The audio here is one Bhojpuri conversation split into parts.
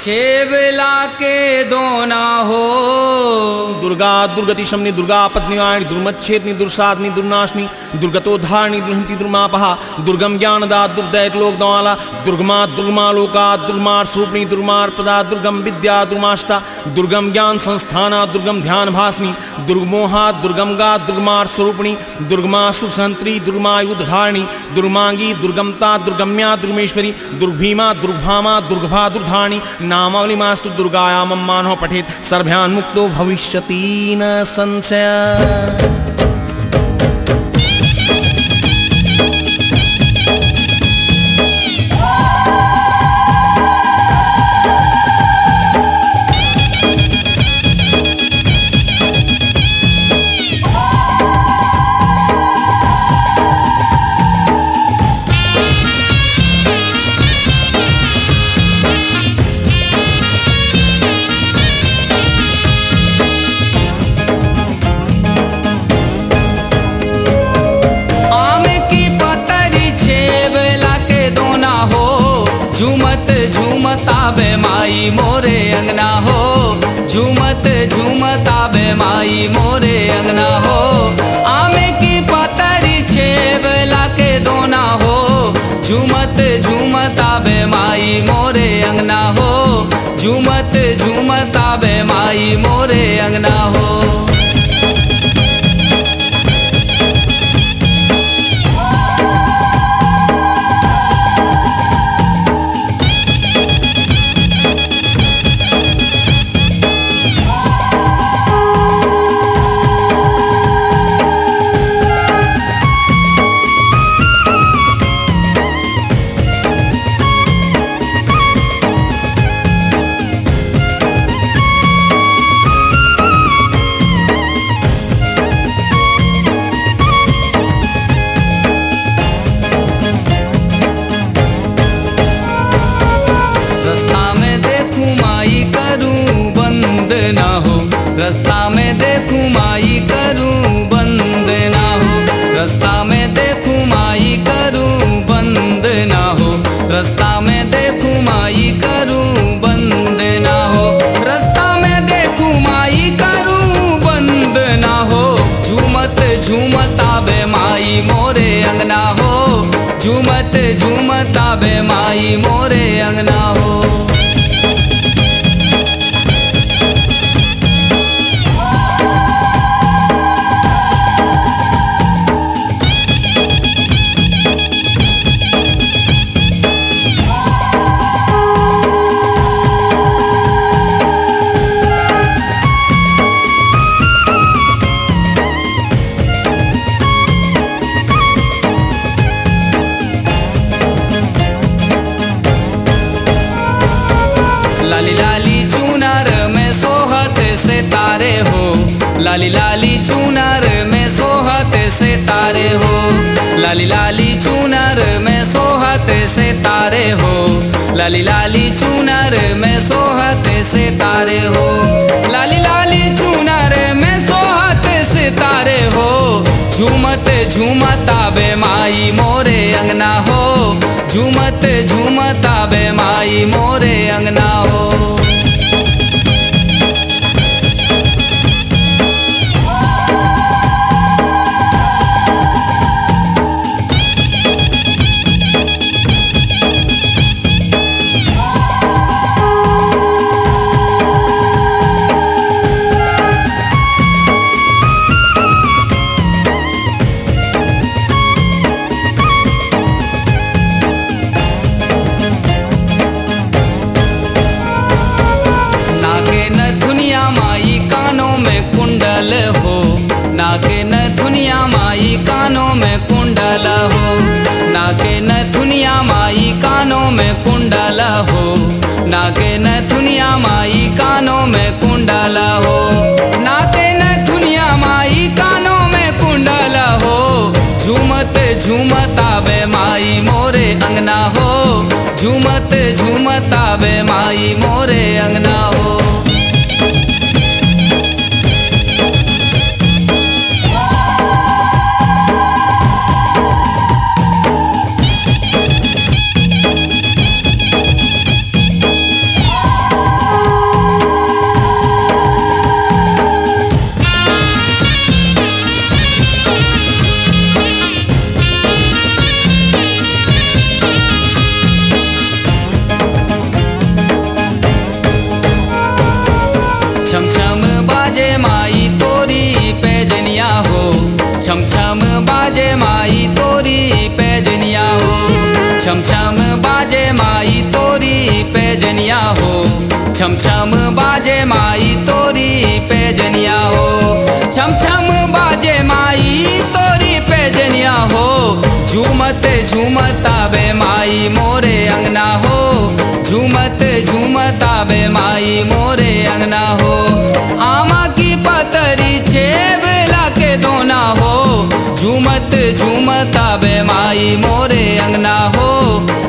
छेबला के दोना हो। दुर्गा दुर्गति शमनी दुर्गा पत्नीवाणी दुर्मच्छेदनी दुर्साधनी दुर्नाशनी दुर्गतोद्धारणी दुर्हंती दुर्मापहा दुर्गम ज्ञानदा दुर्दैत लोकदवाला दुर्गमा दुर्गमालोका दुर्मार स्वरूपिणी दुर्मार प्रदा दुर्गम विद्या दुर्माष्टा दुर्गम ज्ञान संस्थाना दुर्गम ध्यान भासनी दुर्गमोहा दुर्गमगा दुर्गमार स्वरूपिणी दुर्गमा सुसंत्री दुर्मायुधारिणी दुर्मांगी दुर्गमता दुर्गम्या दुर्गमेश्वरी दुर्भीमा दुर्भामा दुर्गभा दुर्धारिणी नामावली मास्तु दुर्गाया मम्मानो पठेत सर्भ्यान मुक्तो भविष्यति न संशय। झूमत झूमत आवे माई मोरे अंगना हो। झूमत झूमत आवे माई मोरे अंगना हो। आमे की पतरी छेबला के दोना हो। झूमत झूमत आवे माई मोरे अंगना हो। झूमत झूमत आवे माई मोरे अंगना हो। रास्ता में देखूं माई करूं बंद ना हो। रास्ता में देखूं माई करूं बंद ना हो। रास्ता में देखूं माई करूं बंद ना हो। रास्ता में देखूं माई करूं बंद ना हो। झूमत झूमत आवे माई मोरे अंगना हो। झूमत झूमत आवे माई मोरे अंगना हो। लाली लाली चुनर में सोहत सितारे हो। लाली लाली चुनर में सोहत सितारे हो। लाली लाली चुनर में सोहत सितारे हो। लाली लाली चुनर में सोहत सितारे हो। लाली लाली चुनर में सोहत सितारे हो। झूमत झूमत आवे माई मोरे अंगना हो। झूमत झूमत आवे माई मोरे अंगना हो। कुंडल हो। नाके न दुनिया माई कानों में कुंडल हो। नाके न दुनिया माई कानों में कुंडल हो। नाके न दुनिया माई कानों में कुंडल हो। नाके न दुनिया माई कानों में कुंडल हो। झूमत झूमत आवे माई मोरे अंगना हो। झूमत झूमत आवे माई मोरे अंगना हो। माई तोरी पैजनिया हो, छम छम बाजे माई तोरी पैजनिया हो, छम छम बाजे माई तोरी पैजनिया हो, छम छम बाजे माई तोरी पैजनिया हो। झूमत झूमत आवे माई मोरे अंगना हो, झूमत झूमत आवे माई मोरे अंगना हो। आमा की पतरी छे बेला के दोना हो, झूमत झूमत आवे माई मोरे अंगना हो,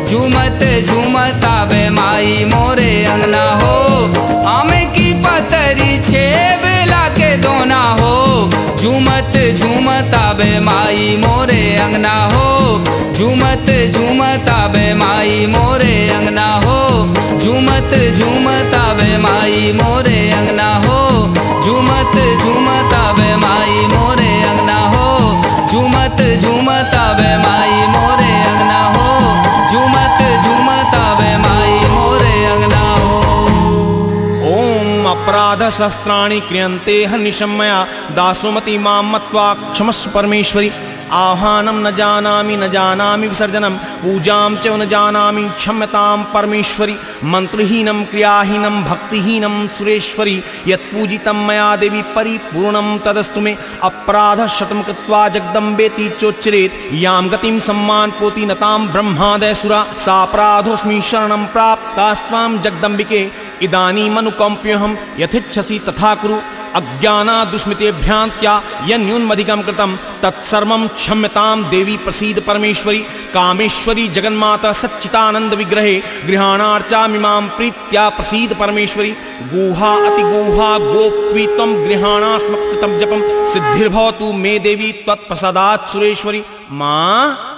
झूमत झूमत आवे माई मोरे अंगना हो। आमे की पतरी छे बेला के दोना हो, झूमत झूमत आवे माई मोरे अंगना हो, झूमत झूमत आवे माई मोरे अंगना हो, झूमत झूमत आवे माई मोरे अंगना हो, झूमत झूमत आवे माई मोरे अंगना हो, झूमत झूमत आवे माई मोरे अंगना हो, झूमत झूमत आवे माई मोरे अंगना हो। ओम अपराध शस्त्राणि क्रियन्ते हनिशं मया, दासोमति मां मत्वा क्षमस्व परमेश्वरी। आह्वानं न जानामि विसर्जनं, पूजां च न जानामि क्षम्यतां परमेश्वरी। मंत्रहीनं क्रियाहीनं भक्तिहीनं सुरेश्वरी, यत्पूजितं मया देवी परिपूर्णं तदस्तु मे। अपराधशतं कृत्वा जगदम्बेति चोच्चरेत्, यां गतिं सम्मानपोति नतां ब्रह्मादयसुरा। सापराधोऽस्मि शरणं प्राप्तास्त्वां जगदम्बिके, इदानीमनुकम्प्योऽहं यथेच्छसि तथा कुरु। अज्ञानादुष्मितेभ्यान्त्या यन्यूनमधिकं कृतं तत्सर्वं क्षम्यतां देवी प्रसीद परमेश्वरी। कामेश्वरी जगन्माता सच्चिदानंद विग्रहे, गृहाणार्चामिमां प्रीत्या प्रसीद परमेश्वरी। गुहा अतिगुहा गोप्त्री त्वं गृहाणास्म कृतं जपं, सिद्धिर्भवतु मे देवी त्वत्प्रसादात् सुरेश्वरी। माँ